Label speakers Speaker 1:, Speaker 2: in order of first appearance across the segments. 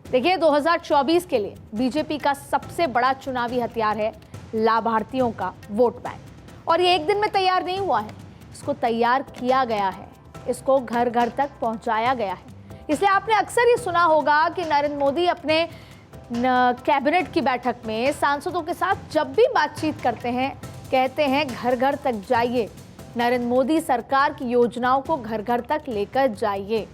Speaker 1: देखिए, 2024 के लिए बीजेपी का सबसे बड़ा चुनावी हथियार है लाभार्थियों का वोट बैंक। और ये एक दिन में तैयार नहीं हुआ है, इसको तैयार किया गया है, इसको घर घर तक पहुंचाया गया है। इसलिए आपने अक्सर ये सुना होगा कि नरेंद्र मोदी अपने कैबिनेट की बैठक में सांसदों के साथ जब भी बातचीत करते हैं, कहते हैं घर घर तक जाइए, नरेंद्र मोदी सरकार की योजनाओं को घर घर तक लेकर जाइए।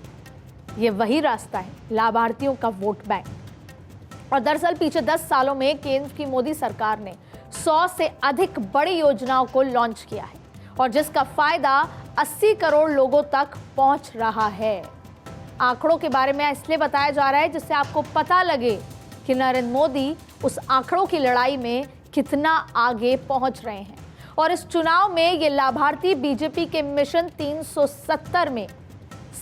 Speaker 1: ये वही रास्ता है लाभार्थियों का वोट बैंक। और दरअसल पिछले 10 सालों में केंद्र की मोदी सरकार ने 100 से अधिक बड़ी योजनाओं को लॉन्च किया है और जिसका फायदा 80 करोड़ लोगों तक पहुंच रहा है। आंकड़ों के बारे में इसलिए बताया जा रहा है जिससे आपको पता लगे कि नरेंद्र मोदी उस आंकड़ों की लड़ाई में कितना आगे पहुंच रहे हैं। और इस चुनाव में ये लाभार्थी बीजेपी के मिशन 370 में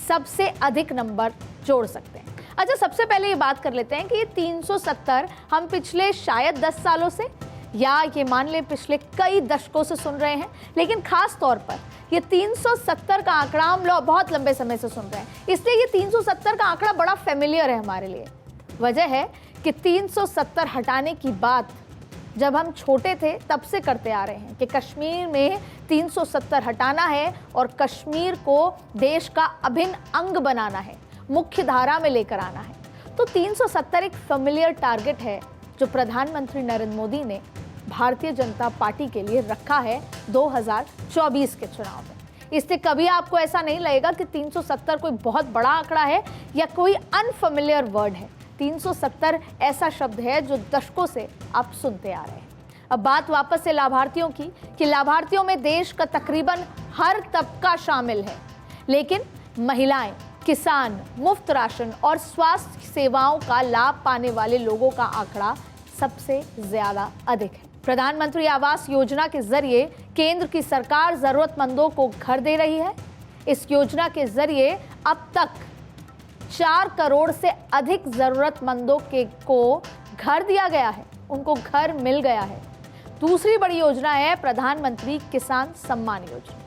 Speaker 1: सबसे अधिक नंबर जोड़ सकते हैं। अच्छा, सबसे पहले ये बात कर लेते हैं कि ये 370 हम पिछले शायद 10 सालों से या ये मान ले पिछले कई दशकों से सुन रहे हैं, लेकिन खास तौर पर ये 370 का आंकड़ा हम लोग बहुत लंबे समय से सुन रहे हैं, इसलिए ये 370 का आंकड़ा बड़ा फेमिलियर है हमारे लिए। वजह है कि 370 हटाने की बात जब हम छोटे थे तब से करते आ रहे हैं कि कश्मीर में 370 हटाना है और कश्मीर को देश का अभिन्न अंग बनाना है, मुख्य धारा में लेकर आना है। तो 370 एक फेमिलियर टारगेट है जो प्रधानमंत्री नरेंद्र मोदी ने भारतीय जनता पार्टी के लिए रखा है 2024 के चुनाव में। इससे कभी आपको ऐसा नहीं लगेगा कि 370 कोई बहुत बड़ा आंकड़ा है या कोई अनफेमिलियर वर्ड है। 370 ऐसा शब्द है जो दशकों से आप सुनते आ रहे हैं। अब बात वापस से लाभार्थियों की कि लाभार्थियों में देश का तकरीबन हर तबका शामिल है, लेकिन महिलाएं, किसान, मुफ्त राशन और स्वास्थ्य सेवाओं का लाभ पाने वाले लोगों का आंकड़ा सबसे ज्यादा अधिक है। प्रधानमंत्री आवास योजना के जरिए केंद्र की सरकार जरूरतमंदों को घर दे रही है। इस योजना के जरिए अब तक 4 करोड़ से अधिक जरूरतमंदों को घर दिया गया है, उनको घर मिल गया है। दूसरी बड़ी योजना है प्रधानमंत्री किसान सम्मान योजना,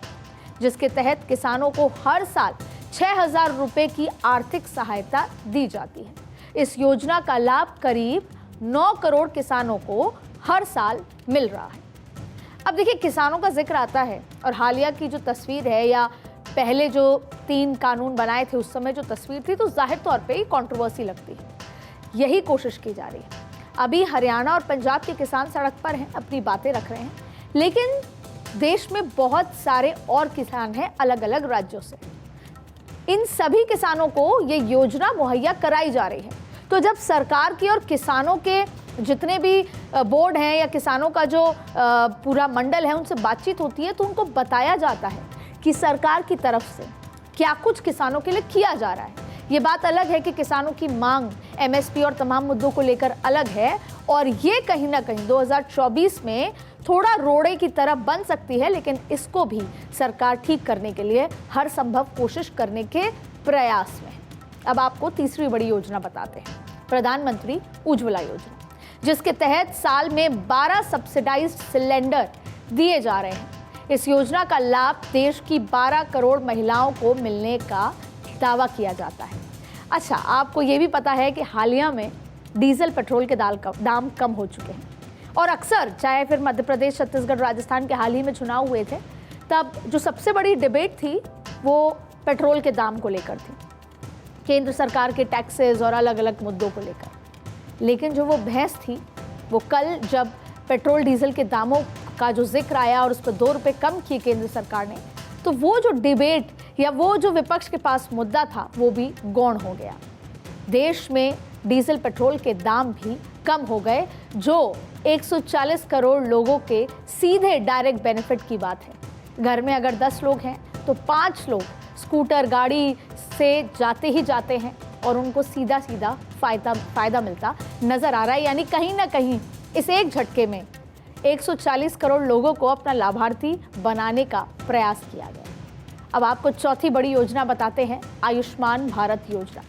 Speaker 1: जिसके तहत किसानों को हर साल 6,000 रुपए की आर्थिक सहायता दी जाती है। इस योजना का लाभ करीब 9 करोड़ किसानों को हर साल मिल रहा है। अब देखिए, किसानों का जिक्र आता है और हालिया की जो तस्वीर है या पहले जो 3 कानून बनाए थे उस समय जो तस्वीर थी, तो जाहिर तौर पे ही कंट्रोवर्सी लगती है। यही कोशिश की जा रही है। अभी हरियाणा और पंजाब के किसान सड़क पर हैं, अपनी बातें रख रहे हैं, लेकिन देश में बहुत सारे और किसान हैं अलग अलग राज्यों से। इन सभी किसानों को ये योजना मुहैया कराई जा रही है। तो जब सरकार की और किसानों के जितने भी बोर्ड हैं या किसानों का जो पूरा मंडल है उनसे बातचीत होती है, तो उनको बताया जाता है कि सरकार की तरफ से क्या कुछ किसानों के लिए किया जा रहा है। ये बात अलग है कि किसानों की मांग एमएसपी और तमाम मुद्दों को लेकर अलग है, और ये कहीं ना कहीं 2024 में थोड़ा रोड़े की तरफ बन सकती है, लेकिन इसको भी सरकार ठीक करने के लिए हर संभव कोशिश करने के प्रयास में। अब आपको तीसरी बड़ी योजना बताते हैं, प्रधानमंत्री उज्ज्वला योजना, जिसके तहत साल में 12 सब्सिडाइज्ड सिलेंडर दिए जा रहे हैं। इस योजना का लाभ देश की 12 करोड़ महिलाओं को मिलने का दावा किया जाता है। अच्छा, आपको ये भी पता है कि हालिया में डीजल पेट्रोल के दाम कम हो चुके हैं, और अक्सर चाहे फिर मध्य प्रदेश, छत्तीसगढ़, राजस्थान के हाल ही में चुनाव हुए थे, तब जो सबसे बड़ी डिबेट थी वो पेट्रोल के दाम को लेकर थी, केंद्र सरकार के टैक्सेस और अलग अलग मुद्दों को लेकर। लेकिन जो वो बहस थी वो कल जब पेट्रोल डीजल के दामों का जो जिक्र आया और उस पर 2 रुपये कम किए केंद्र सरकार ने, तो वो जो डिबेट या वो जो विपक्ष के पास मुद्दा था वो भी गौण हो गया। देश में डीजल पेट्रोल के दाम भी कम हो गए, जो 140 करोड़ लोगों के सीधे डायरेक्ट बेनिफिट की बात है। घर में अगर 10 लोग हैं तो 5 लोग स्कूटर गाड़ी से जाते ही जाते हैं और उनको सीधा सीधा फायदा मिलता नजर आ रहा है। यानी कहीं ना कहीं इस एक झटके में 140 करोड़ लोगों को अपना लाभार्थी बनाने का प्रयास किया गया। अब आपको चौथी बड़ी योजना बताते हैं, आयुष्मान भारत योजना।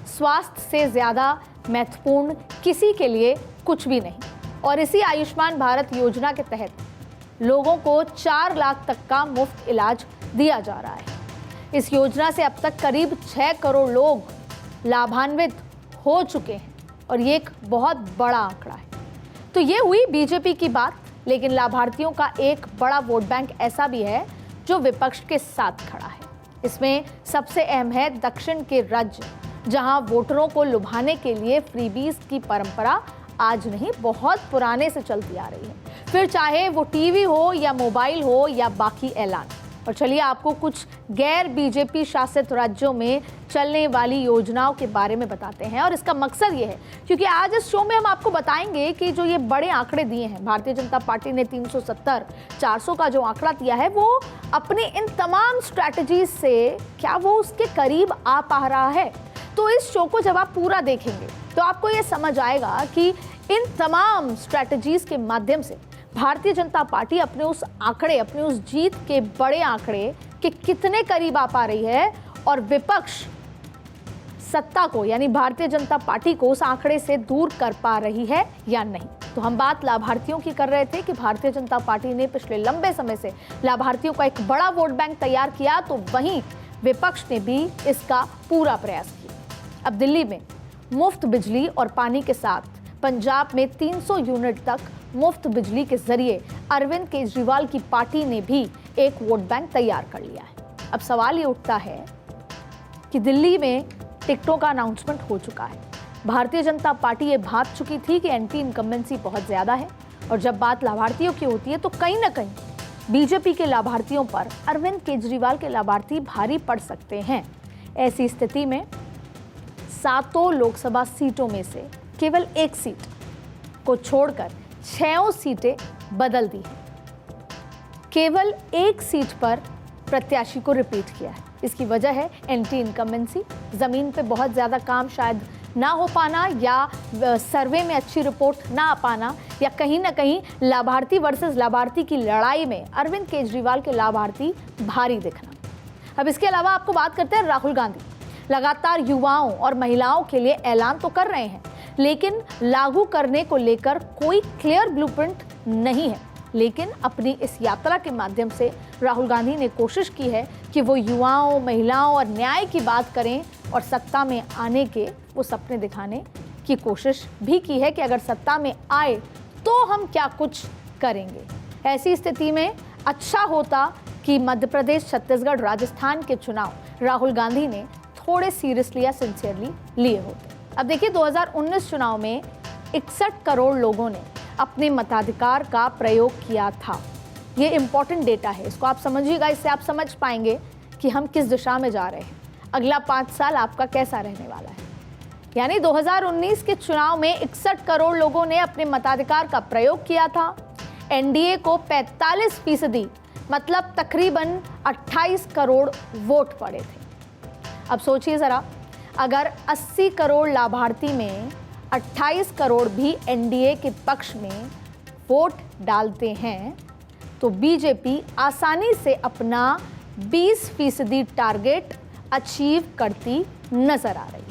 Speaker 1: स्वास्थ्य से ज्यादा महत्वपूर्ण किसी के लिए कुछ भी नहीं, और इसी आयुष्मान भारत योजना के तहत लोगों को 4 लाख तक का मुफ्त इलाज दिया जा रहा है। इस योजना से अब तक करीब 6 करोड़ लोग लाभान्वित हो चुके हैं और ये एक बहुत बड़ा आंकड़ा है। तो ये हुई बीजेपी की बात, लेकिन लाभार्थियों का एक बड़ा वोट बैंक ऐसा भी है जो विपक्ष के साथ खड़ा है। इसमें सबसे अहम है दक्षिण के राज्य, जहां वोटरों को लुभाने के लिए फ्रीबीज की परंपरा आज नहीं बहुत पुराने से चलती आ रही है, फिर चाहे वो टीवी हो या मोबाइल हो या बाकी ऐलान। और चलिए आपको कुछ गैर बीजेपी शासित राज्यों में चलने वाली योजनाओं के बारे में बताते हैं। और इसका मकसद ये है, क्योंकि आज इस शो में हम आपको बताएंगे कि जो ये बड़े आंकड़े दिए हैं, भारतीय जनता पार्टी ने 370, 400 का जो आंकड़ा दिया है, वो अपनी इन तमाम स्ट्रैटेजीज से क्या वो उसके करीब आ पा रहा है। तो इस शो को जब आप पूरा देखेंगे तो आपको ये समझ आएगा कि इन तमाम स्ट्रैटेजीज के माध्यम से भारतीय जनता पार्टी अपने उस आंकड़े, अपने उस जीत के बड़े आंकड़े के कितने करीब आ पा रही है और विपक्ष सत्ता को यानी भारतीय जनता पार्टी को उस आंकड़े से दूर कर पा रही है या नहीं। तो हम बात लाभार्थियों की कर रहे थे कि भारतीय जनता पार्टी ने पिछले लंबे समय से लाभार्थियों का एक बड़ा वोट बैंक तैयार किया, तो वहीं विपक्ष ने भी इसका पूरा प्रयास किया। अब दिल्ली में मुफ्त बिजली और पानी के साथ पंजाब में 300 यूनिट तक मुफ्त बिजली के जरिए अरविंद केजरीवाल की पार्टी ने भी एक वोट बैंक तैयार कर लिया है। अब सवाल ये उठता है कि दिल्ली में टिकटों का अनाउंसमेंट हो चुका है। भारतीय जनता पार्टी ये भांप चुकी थी कि एंटी इनकम्बेंसी बहुत ज्यादा है, और जब बात लाभार्थियों की होती है तो कहीं ना कहीं बीजेपी के लाभार्थियों पर अरविंद केजरीवाल के लाभार्थी भारी पड़ सकते हैं। ऐसी स्थिति में 7 लोकसभा सीटों में से केवल 1 सीट को छोड़कर 6 सीटें बदल दी हैं। केवल 1 सीट पर प्रत्याशी को रिपीट किया है। इसकी वजह है एंटी इनकम्बेंसी, जमीन पे बहुत ज्यादा काम शायद ना हो पाना, या सर्वे में अच्छी रिपोर्ट ना आ पाना, या कहीं ना कहीं लाभार्थी वर्सेस लाभार्थी की लड़ाई में अरविंद केजरीवाल के लाभार्थी भारी दिखना। अब इसके अलावा आपको बात करते हैं राहुल गांधी। लगातार युवाओं और महिलाओं के लिए ऐलान तो कर रहे हैं, लेकिन लागू करने को लेकर कोई क्लियर ब्लूप्रिंट नहीं है। लेकिन अपनी इस यात्रा के माध्यम से राहुल गांधी ने कोशिश की है कि वो युवाओं, महिलाओं और न्याय की बात करें, और सत्ता में आने के वो सपने दिखाने की कोशिश भी की है कि अगर सत्ता में आए तो हम क्या कुछ करेंगे। ऐसी स्थिति में अच्छा होता कि मध्य प्रदेश, छत्तीसगढ़, राजस्थान के चुनाव राहुल गांधी ने थोड़े सीरियसली या सिंसियरली लिए होते। अब देखिए 2019 चुनाव में 61 करोड़ लोगों ने अपने मताधिकार का प्रयोग किया था। ये इंपॉर्टेंट डेटा है, इसको आप समझिएगा, इससे आप समझ पाएंगे कि हम किस दिशा में जा रहे हैं, अगला 5 साल आपका कैसा रहने वाला है। यानी 2019 के चुनाव में 61 करोड़ लोगों ने अपने मताधिकार का प्रयोग किया था। एनडीए को 45%, मतलब तकरीबन 28 करोड़ वोट पड़े थे। अब सोचिए जरा, अगर 80 करोड़ लाभार्थी में 28 करोड़ भी एनडीए के पक्ष में वोट डालते हैं तो बीजेपी आसानी से अपना 20% टारगेट अचीव करती नजर आ रही है।